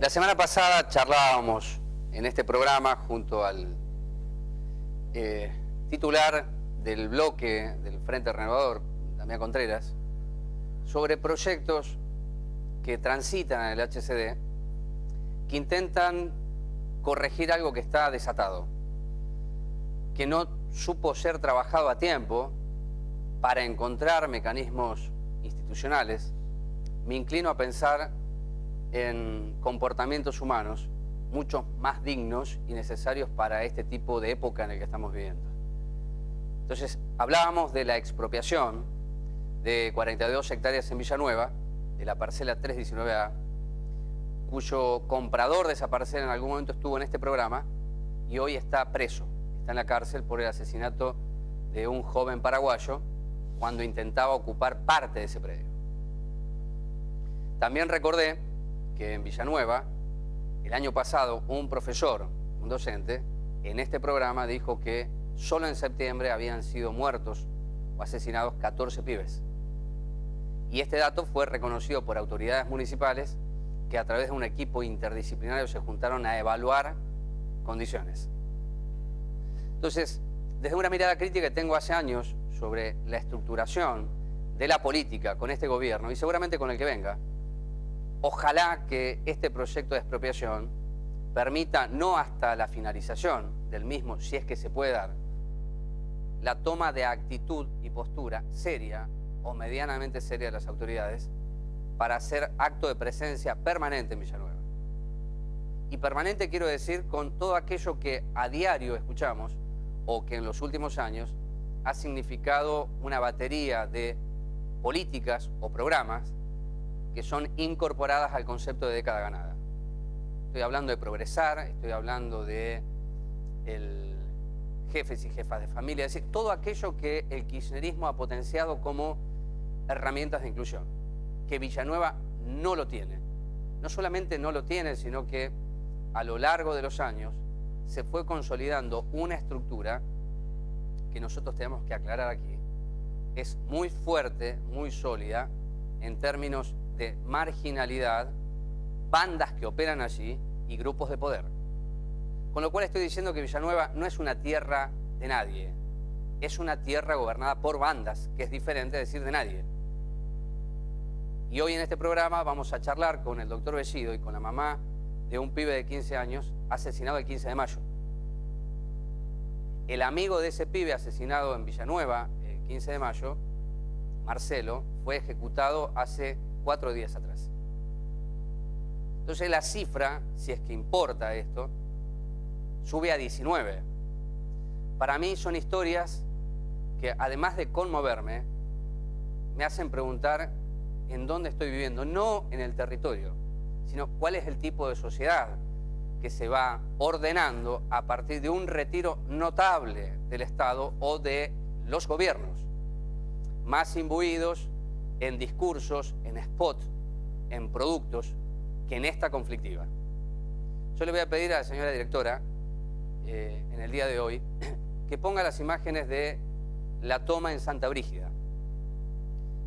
La semana pasada charlábamos en este programa junto al titular del bloque del Frente Renovador, Damián Contreras, sobre proyectos que transitan en el HCD, que intentan corregir algo que está desatado, que no supo ser trabajado a tiempo para encontrar mecanismos institucionales. Me inclino a pensar en comportamientos humanos mucho más dignos y necesarios para este tipo de época en el que estamos viviendo. Entonces, hablábamos de la expropiación de 42 hectáreas en Villanueva, de la parcela 319A, cuyo comprador de esa parcela en algún momento estuvo en este programa y hoy está preso, está en la cárcel por el asesinato de un joven paraguayo cuando intentaba ocupar parte de ese predio. También recordé que en Villanueva, el año pasado, un profesor, un docente, en este programa dijo que solo en septiembre habían sido muertos o asesinados 14 pibes. Y este dato fue reconocido por autoridades municipales que a través de un equipo interdisciplinario se juntaron a evaluar condiciones. Entonces, desde una mirada crítica que tengo hace años sobre la estructuración de la política con este gobierno y seguramente con el que venga, ojalá que este proyecto de expropiación permita, no hasta la finalización del mismo, si es que se puede dar, la toma de actitud y postura seria o medianamente seria de las autoridades para hacer acto de presencia permanente en Villanueva. Y permanente quiero decir con todo aquello que a diario escuchamos o que en los últimos años ha significado una batería de políticas o programas que son incorporadas al concepto de década ganada. Estoy hablando de progresar, estoy hablando de jefes y jefas de familia, es decir, todo aquello que el kirchnerismo ha potenciado como herramientas de inclusión, que Villanueva no lo tiene. No solamente no lo tiene, sino que a lo largo de los años se fue consolidando una estructura que nosotros tenemos que aclarar aquí. Es muy fuerte, muy sólida en términos de marginalidad, bandas que operan allí y grupos de poder. Con lo cual estoy diciendo que Villanueva no es una tierra de nadie, es una tierra gobernada por bandas, que es diferente de decir de nadie. Y hoy en este programa vamos a charlar con el doctor Bellido y con la mamá de un pibe de 15 años asesinado el 15 de mayo. El amigo de ese pibe asesinado en Villanueva el 15 de mayo, Marcelo, fue ejecutado hace 4 días atrás. Entonces la cifra, si es que importa esto, sube a 19. Para mí son historias que, además de conmoverme, me hacen preguntar en dónde estoy viviendo, no en el territorio, sino cuál es el tipo de sociedad que se va ordenando a partir de un retiro notable del Estado o de los gobiernos, más imbuidos en discursos, en spots, en productos, que en esta conflictiva. Yo le voy a pedir a la señora directora, en el día de hoy, que ponga las imágenes de la toma en Santa Brígida,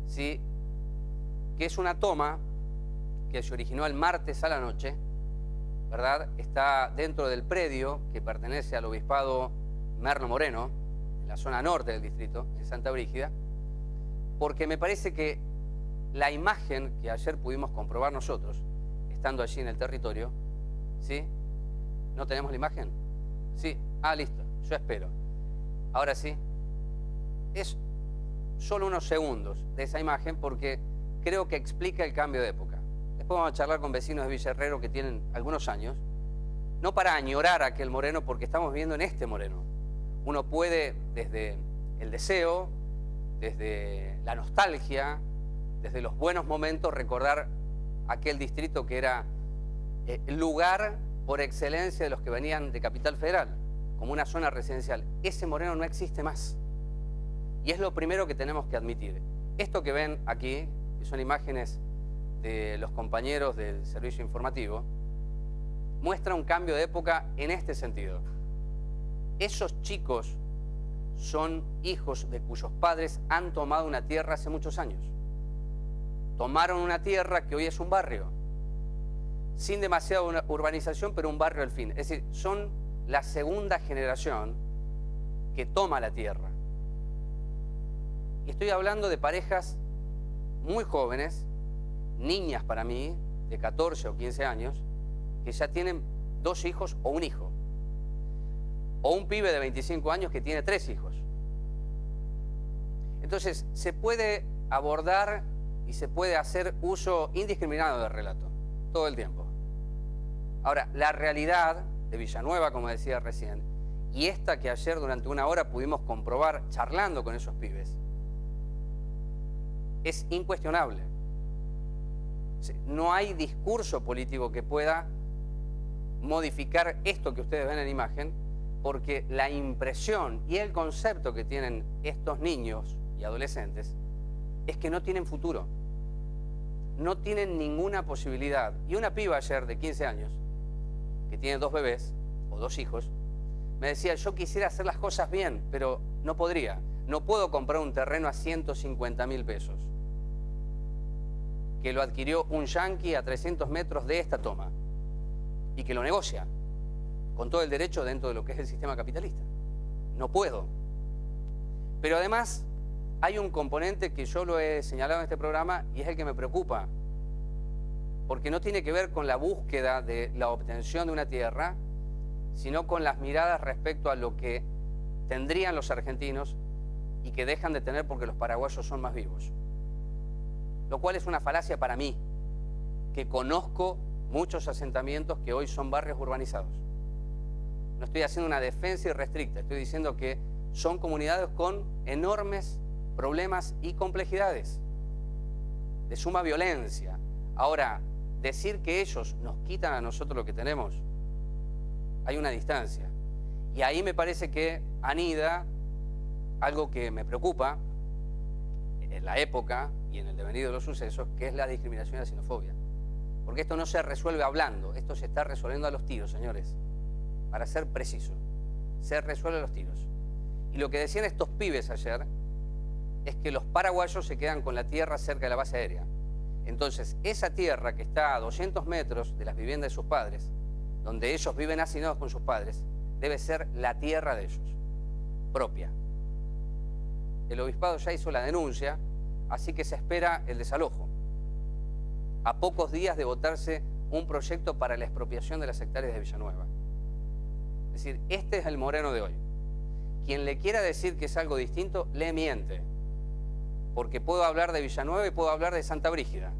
¿sí? Que es una toma que se originó el martes a la noche, ¿verdad? Está dentro del predio que pertenece al obispado Merlo Moreno, en la zona norte del distrito, en Santa Brígida, porque me parece que la imagen que ayer pudimos comprobar nosotros, estando allí en el territorio, ¿sí? ¿No tenemos la imagen? Sí. Ah, listo. Yo espero. Ahora sí. Es solo unos segundos de esa imagen porque creo que explica el cambio de época. Después vamos a charlar con vecinos de Villa Herrero que tienen algunos años, no para añorar a aquel Moreno, porque estamos viviendo en este Moreno. Uno puede, desde el deseo, desde la nostalgia, desde los buenos momentos, recordar aquel distrito que era el lugar por excelencia de los que venían de Capital Federal, como una zona residencial. Ese Moreno no existe más. Y es lo primero que tenemos que admitir. Esto que ven aquí, que son imágenes de los compañeros del servicio informativo, muestra un cambio de época en este sentido. Esos chicos son hijos de cuyos padres han tomado una tierra hace muchos años. Tomaron una tierra que hoy es un barrio. sin demasiada urbanización, pero un barrio al fin. Es decir, son la segunda generación que toma la tierra. Y estoy hablando de parejas muy jóvenes, niñas para mí, de 14 o 15 años, que ya tienen 2 hijos o un hijo. O un pibe de 25 años que tiene 3 hijos. Entonces, se puede abordar y se puede hacer uso indiscriminado del relato, todo el tiempo. Ahora, la realidad de Villanueva, como decía recién, y esta que ayer durante una hora pudimos comprobar charlando con esos pibes, es incuestionable. No hay discurso político que pueda modificar esto que ustedes ven en imagen, porque la impresión y el concepto que tienen estos niños y adolescentes es que no tienen futuro, no tienen ninguna posibilidad. Y una piba ayer de 15 años, que tiene 2 bebés o 2 hijos, me decía, yo quisiera hacer las cosas bien, pero no podría. No puedo comprar un terreno a 150.000 pesos, que lo adquirió un yanqui a 300 metros de esta toma y que lo negocia con todo el derecho dentro de lo que es el sistema capitalista. No puedo. Pero además hay un componente que yo lo he señalado en este programa y es el que me preocupa, porque no tiene que ver con la búsqueda de la obtención de una tierra, sino con las miradas respecto a lo que tendrían los argentinos y que dejan de tener porque los paraguayos son más vivos. Lo cual es una falacia para mí, que conozco muchos asentamientos que hoy son barrios urbanizados. No estoy haciendo una defensa irrestricta, estoy diciendo que son comunidades con enormes problemas y complejidades, de suma violencia. Ahora, decir que ellos nos quitan a nosotros lo que tenemos, hay una distancia. Y ahí me parece que anida algo que me preocupa en la época y en el devenir de los sucesos, que es la discriminación y la xenofobia. Porque esto no se resuelve hablando, esto se está resolviendo a los tiros, señores. Para ser preciso, se resuelve a los tiros. Y lo que decían estos pibes ayer es que los paraguayos se quedan con la tierra cerca de la base aérea. Entonces, esa tierra que está a 200 metros de las viviendas de sus padres, donde ellos viven hacinados con sus padres, debe ser la tierra de ellos, propia. El obispado ya hizo la denuncia, así que se espera el desalojo. A pocos días de votarse un proyecto para la expropiación de las hectáreas de Villanueva. Es decir, este es el Moreno de hoy. Quien le quiera decir que es algo distinto, le miente. Porque puedo hablar de Villanueva y puedo hablar de Santa Brígida.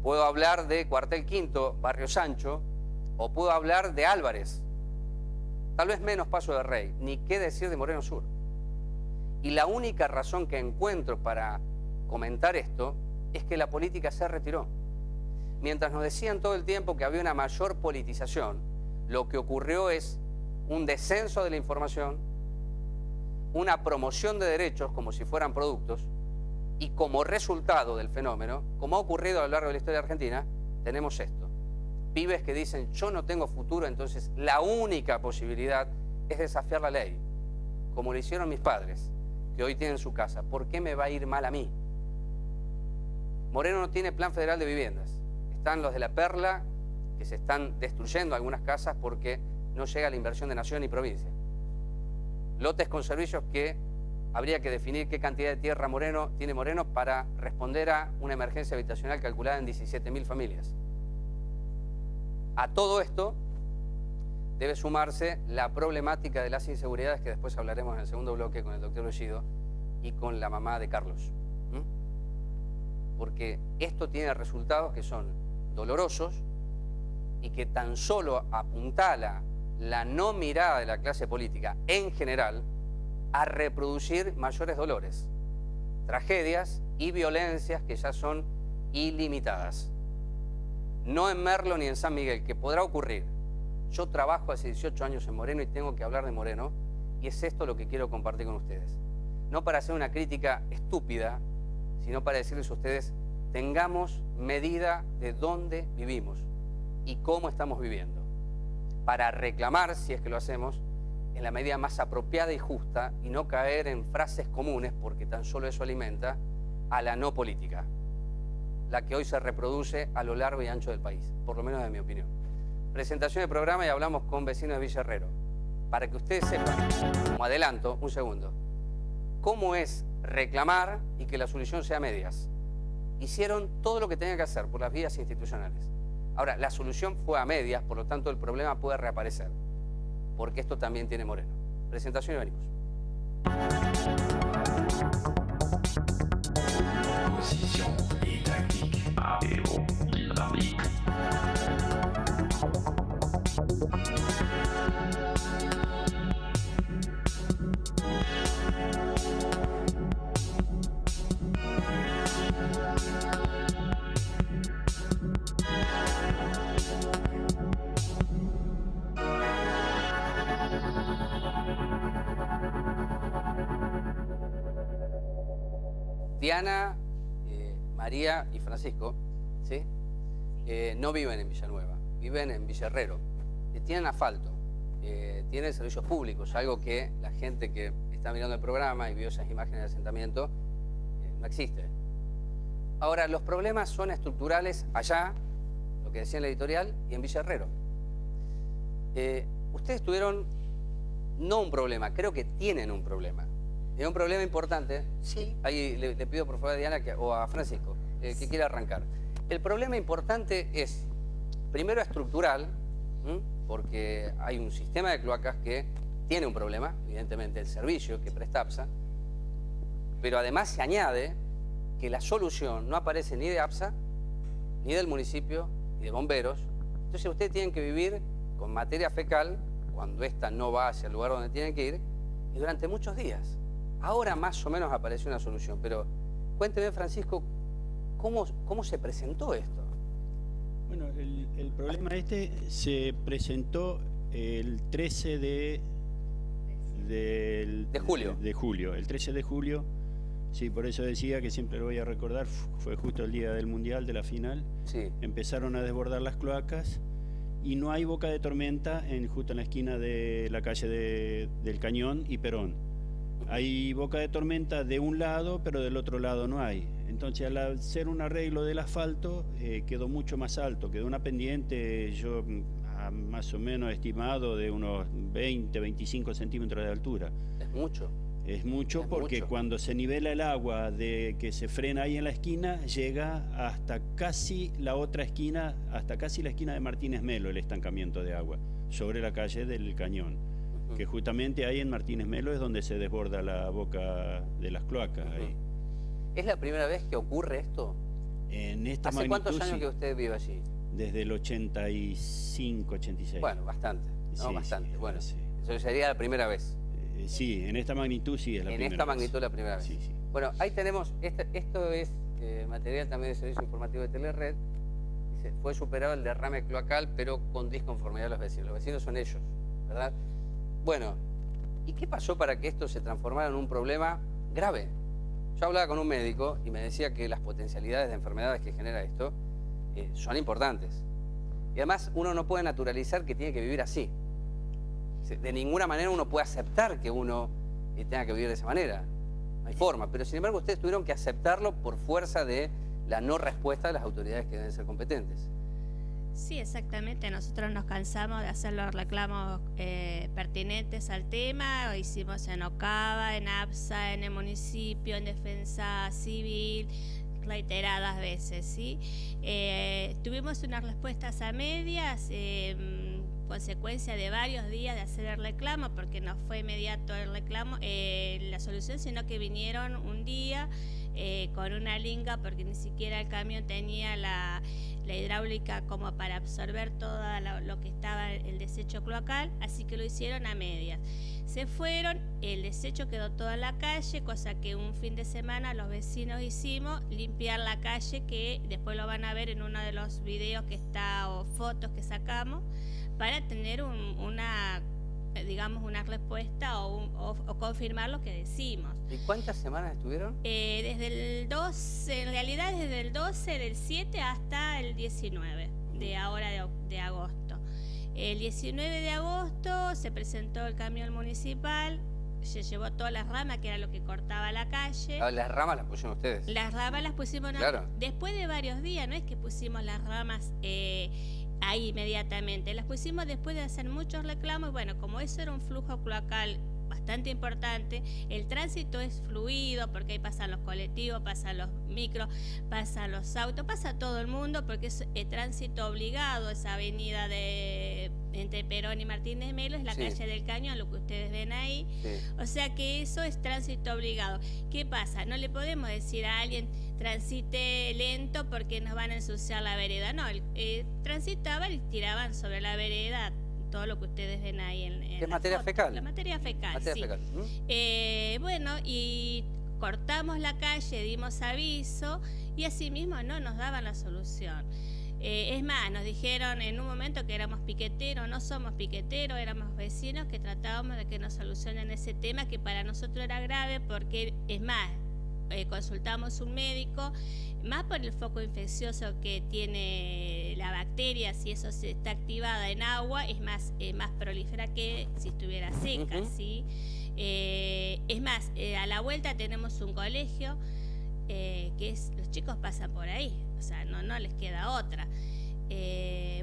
Puedo hablar de Cuartel Quinto, Barrio Sancho, o puedo hablar de Álvarez. Tal vez menos Paso de Rey, ni qué decir de Moreno Sur. Y la única razón que encuentro para comentar esto es que la política se retiró. Mientras nos decían todo el tiempo que había una mayor politización, lo que ocurrió es un descenso de la información, una promoción de derechos como si fueran productos, y como resultado del fenómeno, como ha ocurrido a lo largo de la historia argentina, tenemos esto. Pibes que dicen, yo no tengo futuro, entonces la única posibilidad es desafiar la ley, como lo hicieron mis padres, que hoy tienen su casa. ¿Por qué me va a ir mal a mí? Moreno no tiene plan federal de viviendas. Están los de la Perla, que se están destruyendo algunas casas porque no llega la inversión de nación y provincia. Lotes con servicios que habría que definir qué cantidad de tierra tiene Moreno para responder a una emergencia habitacional calculada en 17.000 familias. A todo esto debe sumarse la problemática de las inseguridades, que después hablaremos en el segundo bloque con el doctor Bellido y con la mamá de Carlos. Porque esto tiene resultados que son dolorosos y que tan solo apuntala la no mirada de la clase política en general a reproducir mayores dolores, tragedias y violencias que ya son ilimitadas. No en Merlo ni en San Miguel, que podrá ocurrir. Yo trabajo hace 18 años en Moreno y tengo que hablar de Moreno, y es esto lo que quiero compartir con ustedes. No para hacer una crítica estúpida, sino para decirles a ustedes, tengamos medida de dónde vivimos y cómo estamos viviendo, para reclamar, si es que lo hacemos, en la medida más apropiada y justa, y no caer en frases comunes, porque tan solo eso alimenta a la no política. la que hoy se reproduce a lo largo y ancho del país, por lo menos de mi opinión. Presentación de programa y hablamos con vecinos de Villa Herrero. Para que ustedes sepan, como adelanto, un segundo, cómo es reclamar y que la solución sea a medias. Hicieron todo lo que tenían que hacer por las vías institucionales. Ahora, la solución fue a medias, por lo tanto el problema puede reaparecer, porque esto también tiene Moreno. Presentación y venimos. Position et tactique. Apéro hydraulique. Diana, María y Francisco, ¿sí? No viven en Villanueva, viven en Villa Herrero. Tienen asfalto, tienen servicios públicos, algo que la gente que está mirando el programa y vio esas imágenes de asentamiento no existe. Ahora, los problemas son estructurales allá, lo que decía en la editorial, y en Villa Herrero. Ustedes tuvieron no un problema, creo que tienen un problema. Es un problema importante. Sí. Ahí le pido por favor a Diana o a Francisco que quiera arrancar. El problema importante es, primero, estructural, porque hay un sistema de cloacas que tiene un problema, evidentemente el servicio que presta APSA, pero además se añade que la solución no aparece ni de APSA, ni del municipio, ni de bomberos. Entonces ustedes tienen que vivir con materia fecal, cuando esta no va hacia el lugar donde tienen que ir, y durante muchos días. Ahora más o menos apareció una solución, pero cuénteme, Francisco, ¿cómo se presentó esto? Bueno, el problema este se presentó el 13 de julio. De julio. El 13 de julio, sí, por eso decía que siempre lo voy a recordar, fue justo el día del Mundial, de la final. Sí. Empezaron a desbordar las cloacas y no hay boca de tormenta justo en la esquina de la calle del Cañón y Perón. Hay boca de tormenta de un lado, pero del otro lado no hay. Entonces, al hacer un arreglo del asfalto, quedó mucho más alto. Quedó una pendiente, yo más o menos estimado, de unos 20, 25 centímetros de altura. Es mucho. Es mucho porque cuando se nivela el agua de que se frena ahí en la esquina, llega hasta casi la otra esquina, hasta casi la esquina de Martínez Melo, el estancamiento de agua, sobre la calle del Cañón. Que justamente ahí en Martínez Melo es donde se desborda la boca de las cloacas. Ahí. ¿Es la primera vez que ocurre esto? En esta ¿Hace cuántos años que usted vive allí? Desde el 85, 86. Bueno, bastante, ¿no? Sí, bastante. Sí, bueno, sí. Eso sería la primera vez. Sí, en esta magnitud sí es la primera vez. En esta magnitud la primera vez. Sí, sí. Bueno, ahí tenemos, esto es material también del Servicio Informativo de Telered. Dice, fue superado el derrame cloacal, pero con disconformidad de los vecinos. Los vecinos son ellos, ¿verdad? Bueno, ¿y qué pasó para que esto se transformara en un problema grave? Yo hablaba con un médico y me decía que las potencialidades de enfermedades que genera esto son importantes. Y además uno no puede naturalizar que tiene que vivir así. De ninguna manera uno puede aceptar que uno tenga que vivir de esa manera. No hay forma. Pero sin embargo ustedes tuvieron que aceptarlo por fuerza de la no respuesta de las autoridades que deben ser competentes. Sí, exactamente. Nosotros nos cansamos de hacer los reclamos pertinentes al tema. Lo hicimos en Ocava, en APSA, en el municipio, en Defensa Civil, reiteradas veces, ¿sí? Tuvimos unas respuestas a medias, consecuencia de varios días de hacer el reclamo, porque no fue inmediato el reclamo, la solución, sino que vinieron un día con una linga, porque ni siquiera el camión tenía la hidráulica como para absorber todo lo que estaba el desecho cloacal, así que lo hicieron a medias. Se fueron, el desecho quedó todo en la calle, cosa que un fin de semana los vecinos hicimos, limpiar la calle, que después lo van a ver en uno de los videos que está, o fotos que sacamos, para tener una respuesta o confirmar lo que decimos. ¿Y cuántas semanas estuvieron? Desde el 12, en realidad desde el 12 del 7 hasta el 19 de ahora de agosto. El 19 de agosto se presentó el camión municipal, se llevó todas las ramas, que era lo que cortaba la calle. Ah, las ramas las pusieron ustedes. Las ramas las pusimos Claro. después de varios días, no es que pusimos las ramas ahí inmediatamente, las pusimos después de hacer muchos reclamos. Bueno, como eso era un flujo cloacal bastante importante, el tránsito es fluido porque ahí pasan los colectivos, pasan los micros, pasan los autos, pasa todo el mundo porque es tránsito obligado. Esa avenida entre Perón y Martínez Melo es la Sí. calle del Cañón, lo que ustedes ven ahí. Sí. O sea que eso es tránsito obligado. ¿Qué pasa? No le podemos decir a alguien transite lento porque nos van a ensuciar la vereda. No, transitaban y tiraban sobre la vereda todo lo que ustedes ven ahí en ¿Qué es la materia foto. fecal? La materia fecal, Materia sí. fecal. Bueno, y cortamos la calle, dimos aviso y así mismo no nos daban la solución. Es más, nos dijeron en un momento que éramos piqueteros. No somos piqueteros, éramos vecinos que tratábamos de que nos solucionen ese tema, que para nosotros era grave porque, es más, consultamos un médico, más por el foco infeccioso que tiene la bacteria. Si eso se está activada en agua, es más prolífera que si estuviera seca, ¿sí? Es más, a la vuelta tenemos un colegio que los chicos pasan por ahí, o sea, no les queda otra.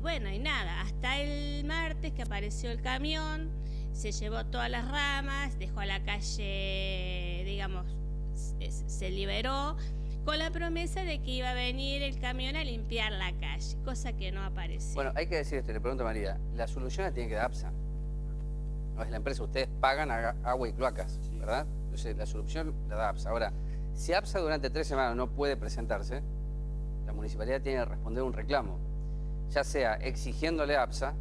Bueno, y nada, hasta el martes que apareció el camión, se llevó todas las ramas, dejó a la calle, digamos, se liberó, con la promesa de que iba a venir el camión a limpiar la calle, cosa que no apareció. Bueno, hay que decir esto, le pregunto a María, la solución la tiene que dar APSA. No es la empresa, ustedes pagan agua y cloacas, Sí. ¿verdad? Entonces la solución la da APSA. Ahora, si APSA durante 3 semanas no puede presentarse, la municipalidad tiene que responder un reclamo, ya sea exigiéndole a APSA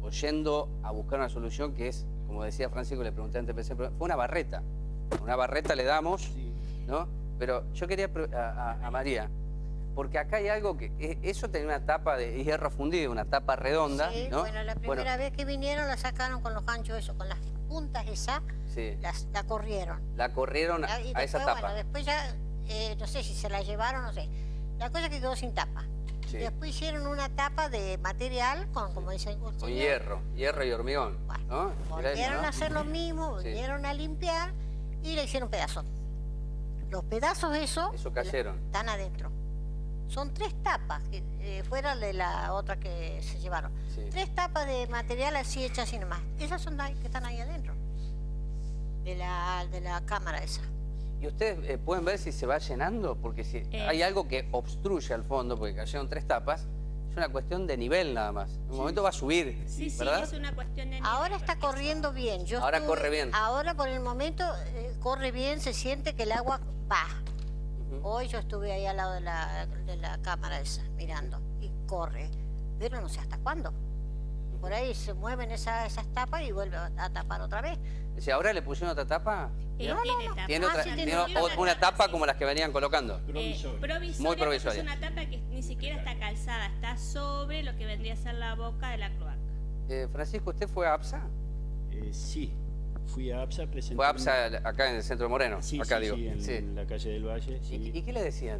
o yendo a buscar una solución que es, como decía Francisco, le pregunté antes, fue una barreta. Una barreta le damos, Sí. ¿no? Pero yo quería a María, porque acá hay algo que, eso tenía una tapa de hierro fundido, una tapa redonda, Sí, ¿no? bueno, la primera vez que vinieron la sacaron con los ganchos, eso, con las puntas esas, Sí, la corrieron. la corrieron Y a después, esa tapa. bueno, después ya, no sé si se la llevaron, no sé. La cosa es que quedó sin tapa. Sí. Después hicieron una tapa de material, como dicen Con ustedes. hierro y hormigón, Bueno, ¿no? Era eso, volvieron ¿no? a hacer lo mismo, Sí. vinieron a limpiar y le hicieron pedazos. Los pedazos Eso cayeron. están adentro. Son 3 tapas, fuera de la otra que se llevaron. Sí. 3 tapas de material así hechas y nomás. Esas son las que están ahí adentro. De la cámara esa. ¿Y ustedes pueden ver si se va llenando? Porque si hay algo que obstruye al fondo, porque cayeron 3 tapas, es una cuestión de nivel nada más. En un momento va a subir, Sí, ¿verdad? es una cuestión de nivel, Ahora está porque corriendo bien. Ahora corre bien. Ahora por el momento corre bien, se siente que el agua va. Ujú. Hoy yo estuve ahí al lado de la cámara esa, mirando, y corre. Pero no sé hasta cuándo. Por ahí se mueven esas tapas y vuelve a tapar otra vez. Si ahora le pusieron otra tapa, tiene tapa. tiene, otra, sí, tiene tiene una tapa sí. como las que venían colocando. Provisorio. Provisoria, Muy porque provisoria. es una tapa que ni siquiera está calzada, está sobre lo que vendría a ser la boca de la cloaca. Francisco, ¿usted fue a APSA? Sí, fui a APSA, presenté... Fue a APSA acá en el centro de Moreno, Sí, acá sí, digo. sí, en Sí. la calle del Valle, sí. ¿Y qué le decían?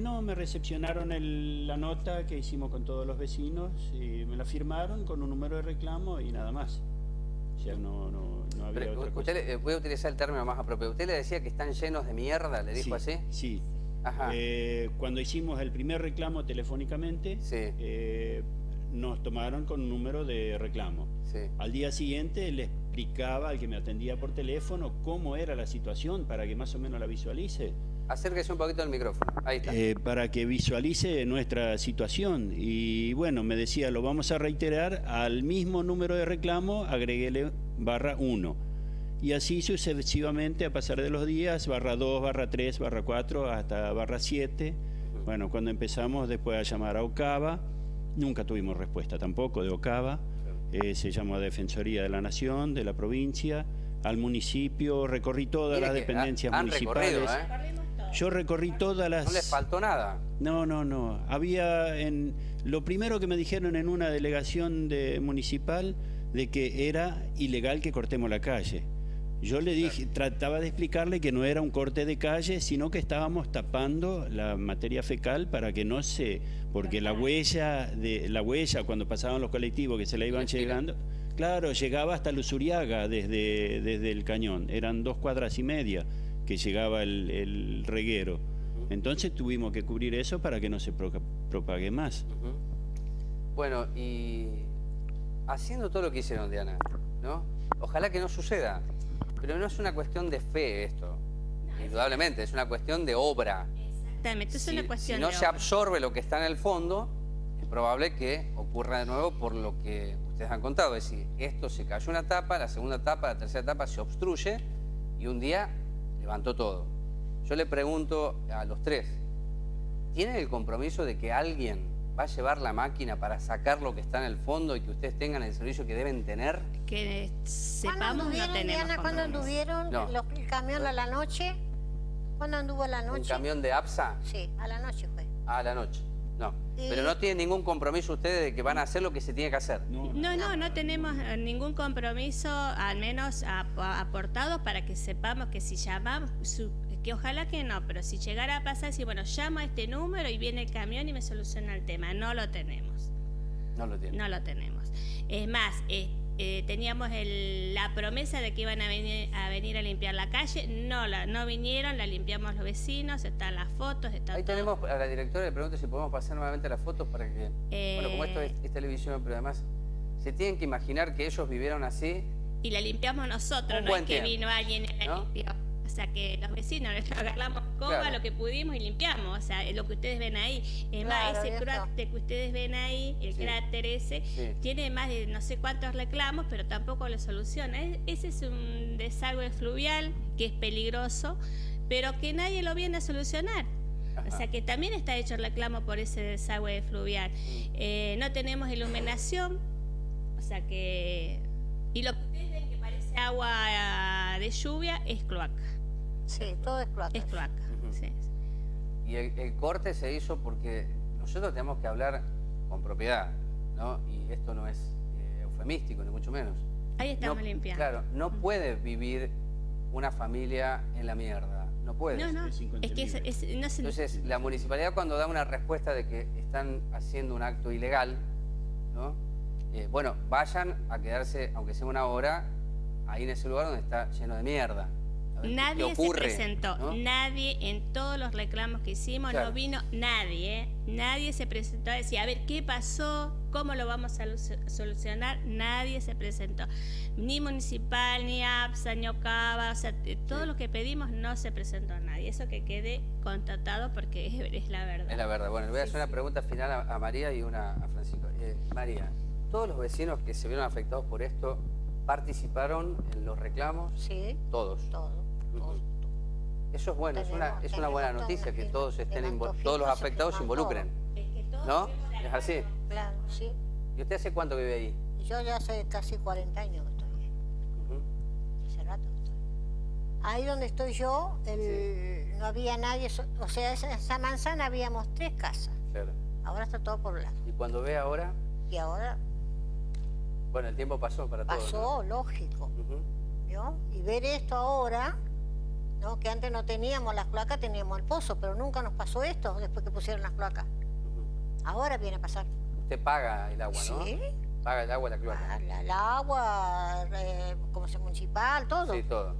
No, me recepcionaron la nota que hicimos con todos los vecinos y me la firmaron con un número de reclamo y nada más. O sea, no había Pero, otra cosa. voy a utilizar el término más apropiado. ¿Usted le decía que están llenos de mierda? ¿Le dijo Sí, así? Sí. Ajá. Cuando hicimos el primer reclamo telefónicamente, Sí. nos tomaron con un número de reclamo. Sí. Al día siguiente le explicaba al que me atendía por teléfono cómo era la situación para que más o menos la visualice. Acérquese un poquito al micrófono. Ahí está. Para que visualice nuestra situación. Y bueno, me decía, lo vamos a reiterar, al mismo número de reclamo agreguele /1. Y así sucesivamente a pasar de los días, /2, /3, /4, hasta /7. Bueno, cuando empezamos después a llamar a Ocava, nunca tuvimos respuesta tampoco de Ocava. Se llamó a Defensoría de la Nación, de la provincia, al municipio, recorrí todas Mire las que dependencias han municipales. recorrido, ¿eh? Corrimos todo. Yo recorrí todas las... No les faltó nada. No. Había lo primero que me dijeron en una delegación municipal de que era ilegal que cortemos la calle. Yo le dije, trataba de explicarle que no era un corte de calle, sino que estábamos tapando la materia fecal para que no se... Porque la huella cuando pasaban los colectivos que se la iban llegando, claro, llegaba hasta Luzuriaga desde el cañón. Eran 2,5 cuadras que llegaba el reguero. Entonces tuvimos que cubrir eso para que no se propague más. Bueno, y haciendo todo lo que hicieron, Diana, ¿no? Ojalá que no suceda, pero no es una cuestión de fe esto, indudablemente, es una cuestión de obra. Exactamente, es una cuestión si no de se obra. absorbe lo que está en el fondo, es probable que ocurra de nuevo por lo que ustedes han contado. Es decir, esto se cayó una etapa, la segunda etapa, la tercera etapa se obstruye y un día levantó todo. Yo le pregunto a los tres, ¿tienen el compromiso de que alguien va a llevar la máquina para sacar lo que está en el fondo y que ustedes tengan el servicio que deben tener? Que ¿Cuándo sepamos, no anduvieron, tenemos Diana? ¿Cuándo compromiso. anduvieron No. el camión a la noche? ¿Cuándo anduvo a la ¿Un noche? camión de APSA? Sí, a la noche fue. A la noche. No. Y- Pero no tienen ningún compromiso ustedes de que van a hacer lo que se tiene que hacer. No tenemos ningún compromiso, al menos aportado, para que sepamos que si llamamos, que ojalá que no, pero si llegara a pasar, si bueno, llamo a este número y viene el camión y me soluciona el tema. No lo tenemos. No lo tienen. No lo tenemos. Es más, teníamos la promesa de que iban a venir a limpiar la calle. No vinieron, la limpiamos los vecinos, están las fotos, está Ahí todo. tenemos a la directora, le pregunto si podemos pasar nuevamente las fotos para que... Bueno, como esto es televisión, pero además se tienen que imaginar que ellos vivieron así. Y la limpiamos nosotros, Un no buen es que tiempo, vino alguien y la ¿no? limpió. O sea, que los vecinos les agarramos coba Claro. lo que pudimos y limpiamos. O sea, lo que ustedes ven ahí. Es más, Claro, ese viejo. cráter que ustedes ven ahí, el Sí. cráter ese, Sí. tiene más de no sé cuántos reclamos, pero tampoco lo soluciona. Ese es un desagüe fluvial que es peligroso, pero que nadie lo viene a solucionar. O Ajá. sea que también está hecho el reclamo por ese desagüe fluvial. No tenemos iluminación, o sea que... Y lo que ustedes ven que parece agua de lluvia es cloaca. Sí, todo es cloaca. Es cloaca, Ujú. sí. Y el corte se hizo porque nosotros tenemos que hablar con propiedad, ¿no? Y esto no es eufemístico, ni mucho menos. Ahí estamos No, limpiando. Claro, no puede vivir una familia en la mierda. No puede. No, Es es que inconcebible. no se... Entonces, la municipalidad cuando da una respuesta de que están haciendo un acto ilegal, ¿no? Bueno, vayan a quedarse, aunque sea una hora, ahí en ese lugar donde está lleno de mierda. A ver qué Nadie se ocurre, presentó, ¿no? nadie en todos los reclamos que hicimos, Claro. no vino nadie, nadie se presentó a decir, a ver, ¿qué pasó? ¿Cómo lo vamos a solucionar? Nadie se presentó, ni municipal, ni APSA, ni OCABA, o sea, todo Sí. lo que pedimos no se presentó a nadie, eso que quede constatado porque es la verdad. Es la verdad. Bueno, le voy a hacer una pregunta final a María y una a Francisco. María, ¿todos los vecinos que se vieron afectados por esto participaron en los reclamos? Sí, Todos. todo. Eso es bueno, es una Tenemos buena toda noticia una que firma, todos estén levantó todos los firmas, se afectados se firman involucren, Es que todos ¿no? fuimos de Es así. acuerdo. Claro, sí. ¿Y usted hace cuánto que vive ahí? Yo ya hace casi 40 años que estoy. Ujú. Hace rato que estoy. Ahí donde estoy yo, no había nadie, o sea, esa manzana habíamos 3 casas. Claro. Ahora está todo poblado. Y cuando ve ahora, Y ahora bueno, el tiempo pasó para todos. pasó, lógico. Ujú. ¿Vio? Y ver esto ahora, ¿no? Que antes no teníamos las cloacas, teníamos el pozo, pero nunca nos pasó esto después que pusieron las cloacas. Ujú. Ahora viene a pasar. Usted paga el agua, ¿no? Sí, Paga el agua, la cloaca. el agua, como se municipal, todo. Sí, todo.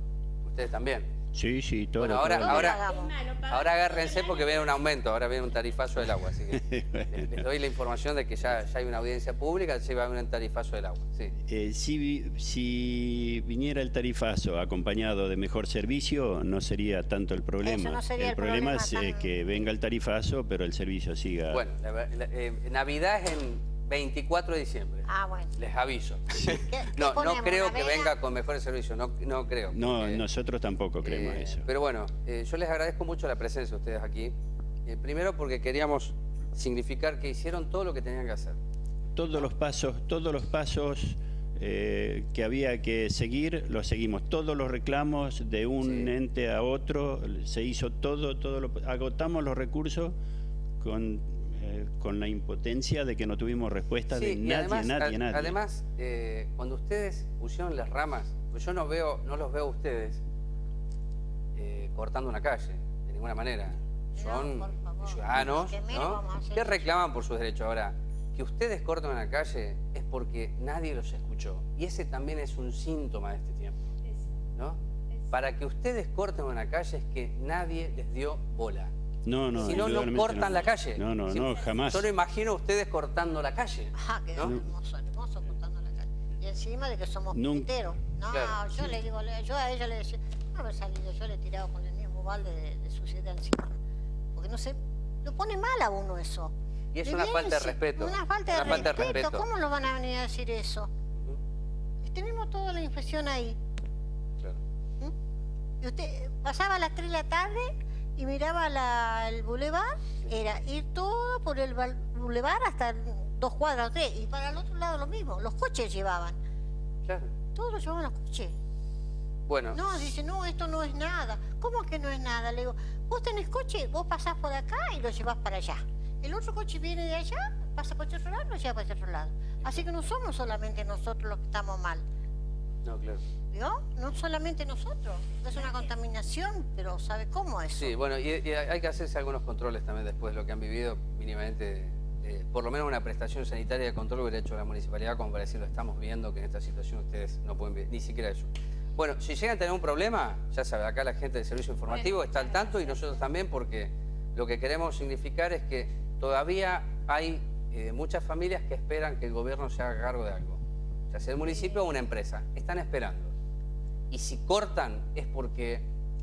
Ustedes también. Sí, sí, todo. Bueno, ahora- todo. Todo ahora- lo hagamos. Es malo, pagar Ahora agárrense porque viene un aumento, ahora viene un tarifazo del agua, así que les doy la información de que ya hay una audiencia pública, se va a haber un tarifazo del agua. Sí. Si viniera el tarifazo acompañado de mejor servicio, no sería tanto el problema. Eso no sería el problema problema es tan- que venga el tarifazo, pero el servicio siga. Bueno, Navidad es en 24 de diciembre, Ah, bueno. les aviso. ¿Qué No ponemos, creo una que vela? venga con mejores servicios, no creo. No, porque, nosotros tampoco creemos eso. Pero bueno, yo les agradezco mucho la presencia de ustedes aquí. Primero porque queríamos significar que hicieron todo lo que tenían que hacer. Todos los pasos que había que seguir, los seguimos. Todos los reclamos de un Sí. ente a otro, se hizo todo, agotamos los recursos con la impotencia de que no tuvimos respuesta de Sí, y nadie. además, cuando ustedes pusieron las ramas Pues yo no los veo a ustedes cortando una calle, de ninguna manera. Son No, por favor. ciudadanos, Que menos ¿no? vamos a hacer Que eso. reclaman por sus derechos. Ahora, que ustedes corten una calle es porque nadie los escuchó. Y ese también es un síntoma de este tiempo, ¿no? Para que ustedes corten una calle es que nadie les dio bola. No, no, Si no, no indudablemente cortan la calle. No, no, Si- no, jamás. Yo no imagino a ustedes cortando la calle. Ajá, que ¿no? hermoso, hermoso cortando la calle. Y encima de que somos Nunca. piteros. No, Claro, yo le digo, yo a ella le decía, no haber salido, yo le he tirado con el mismo balde de suciedad encima. Porque no sé, lo pone mal a uno eso. Y es Le una viene falta de si- respeto. Una falta de Una falta de respeto. respeto. ¿Cómo lo van a venir a decir eso? Ujú, Tenemos toda la infección ahí. claro. Y usted pasaba a las 3 de la tarde y miraba el bulevar, era ir todo por el bulevar hasta 2 cuadras o 3, y para el otro lado lo mismo, los coches llevaban, Claro. todos los llevaban los coches. Bueno, No, dice, no, esto no es nada. ¿Cómo que no es nada? Le digo, vos tenés coche, vos pasás por acá y lo llevás para allá. El otro coche viene de allá, pasa por otro lado, lo lleva para otro lado. Así que no somos solamente nosotros los que estamos mal. no, claro. ¿Vio? No solamente nosotros. Es una contaminación, pero ¿sabe cómo es? Sí, bueno, y hay que hacerse algunos controles también después de lo que han vivido, mínimamente, por lo menos una prestación sanitaria de control hubiera hecho la municipalidad como para decirlo, estamos viendo que en esta situación ustedes no pueden ver, ni siquiera eso. Bueno, si llegan a tener un problema, ya saben, acá la gente del servicio informativo está al tanto y nosotros también, porque lo que queremos significar es que todavía hay muchas familias que esperan que el gobierno se haga cargo de algo, ya sea el municipio o una empresa, están esperando. Y si cortan es porque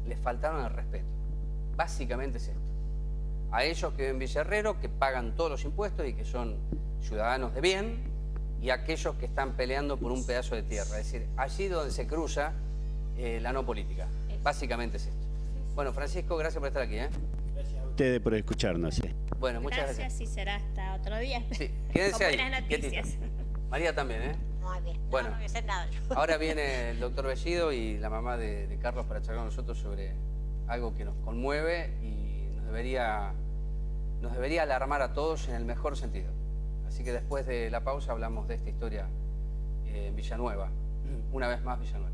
les faltaron el respeto. Básicamente es esto. A ellos que viven en Villarrero, que pagan todos los impuestos y que son ciudadanos de bien, y a aquellos que están peleando por un pedazo de tierra. Es decir, allí donde se cruza la no política. Básicamente es esto. Bueno, Francisco, gracias por estar aquí. Gracias a ustedes por escucharnos. Bueno, muchas gracias. Gracias y será hasta otro día. Sí, quédense Con ahí. buenas quietitos. noticias. María también, Muy bien. Bueno. No voy a hacer nada yo. Ahora viene el doctor Bellido y la mamá de Carlos para charlar con nosotros sobre algo que nos conmueve y nos debería alarmar a todos en el mejor sentido. Así que después de la pausa hablamos de esta historia en Villanueva. Una vez más Villanueva.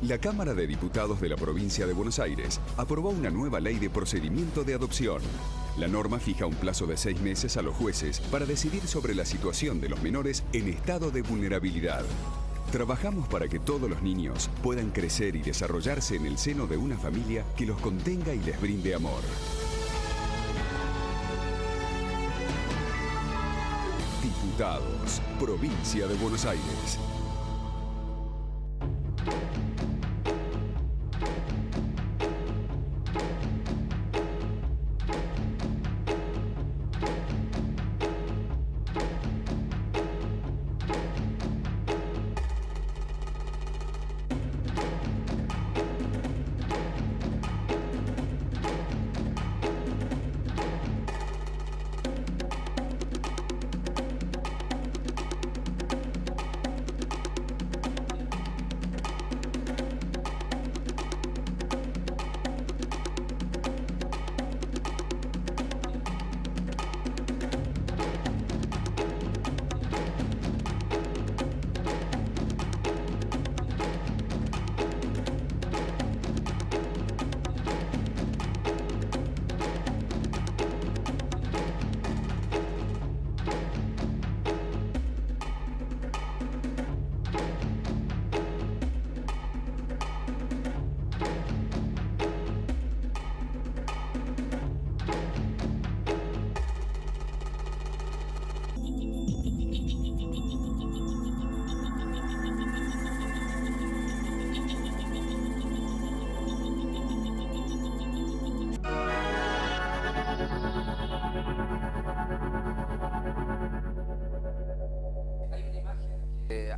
La Cámara de Diputados de la Provincia de Buenos Aires aprobó una nueva ley de procedimiento de adopción. La norma fija un plazo de 6 meses a los jueces para decidir sobre la situación de los menores en estado de vulnerabilidad. Trabajamos para que todos los niños puedan crecer y desarrollarse en el seno de una familia que los contenga y les brinde amor. Diputados, Provincia de Buenos Aires.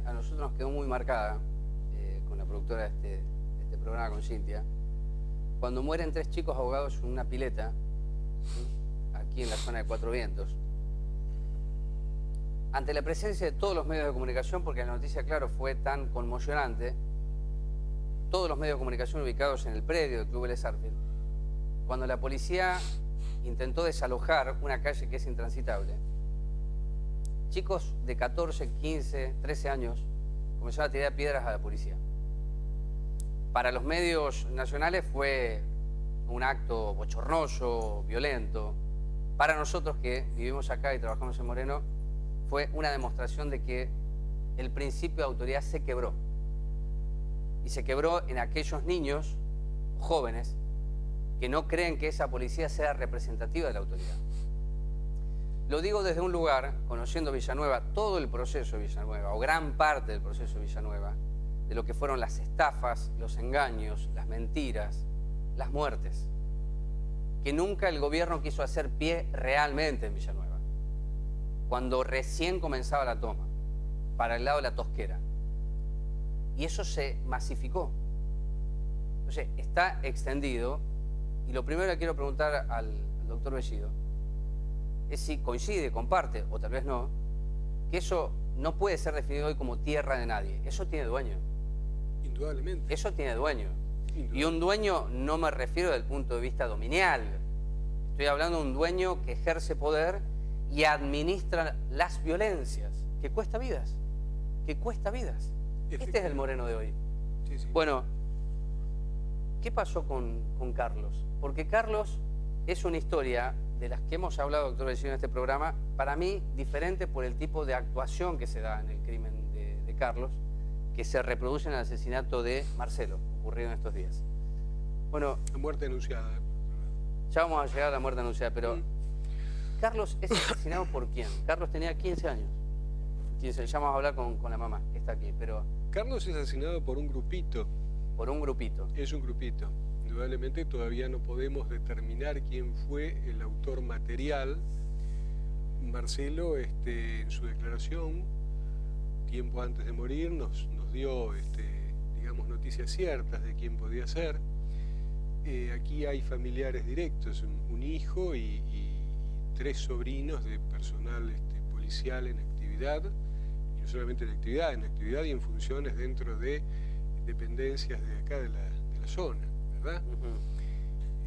A nosotros nos quedó muy marcada con la productora de este programa, con Cintia, cuando mueren 3 chicos ahogados en una pileta, ¿sí?, aquí en la zona de Cuatro Vientos, ante la presencia de todos los medios de comunicación, porque la noticia, claro, fue tan conmocionante, todos los medios de comunicación ubicados en el predio del Club Vélez Sarsfield, cuando la policía intentó desalojar una calle que es intransitable, chicos de 14, 15, 13 años comenzaron a tirar piedras a la policía. Para los medios nacionales fue un acto bochornoso, violento. Para nosotros que vivimos acá y trabajamos en Moreno, fue una demostración de que el principio de autoridad se quebró. Y se quebró en aquellos niños, jóvenes, que no creen que esa policía sea representativa de la autoridad. Lo digo desde un lugar, conociendo Villanueva, todo el proceso de Villanueva, o gran parte del proceso de Villanueva, de lo que fueron las estafas, los engaños, las mentiras, las muertes, que nunca el gobierno quiso hacer pie realmente en Villanueva, cuando recién comenzaba la toma, para el lado de la Tosquera. Y eso se masificó. Entonces, está extendido, y lo primero que quiero preguntar al doctor Bellido es si coincide, comparte, o tal vez no, que eso no puede ser definido hoy como tierra de nadie. Eso tiene dueño. Indudablemente. Eso tiene dueño. Y un dueño no me refiero desde el punto de vista dominial. Estoy hablando de un dueño que ejerce poder y administra las violencias, que cuesta vidas. Que cuesta vidas. Este es el Moreno de hoy. Sí, sí. Bueno, ¿qué pasó con Carlos? Porque Carlos es una historia de las que hemos hablado, doctor Bellido, en este programa, para mí diferente por el tipo de actuación que se da en el crimen de Carlos, que se reproduce en el asesinato de Marcelo, ocurrido en estos días. Bueno, La muerte anunciada. ya vamos a llegar a la muerte anunciada, pero Carlos es asesinado ¿por quién? Carlos tenía 15 años. 15, ya vamos a hablar con la mamá, que está aquí, pero Carlos es asesinado por un grupito. por un grupito. Es un grupito. Indudablemente todavía no podemos determinar quién fue el autor material. Marcelo, en su declaración, tiempo antes de morir, nos dio, digamos, noticias ciertas de quién podía ser. Aquí hay familiares directos, un hijo y 3 sobrinos de personal policial en actividad, y no solamente en actividad y en funciones dentro de dependencias de acá de la zona, ¿verdad?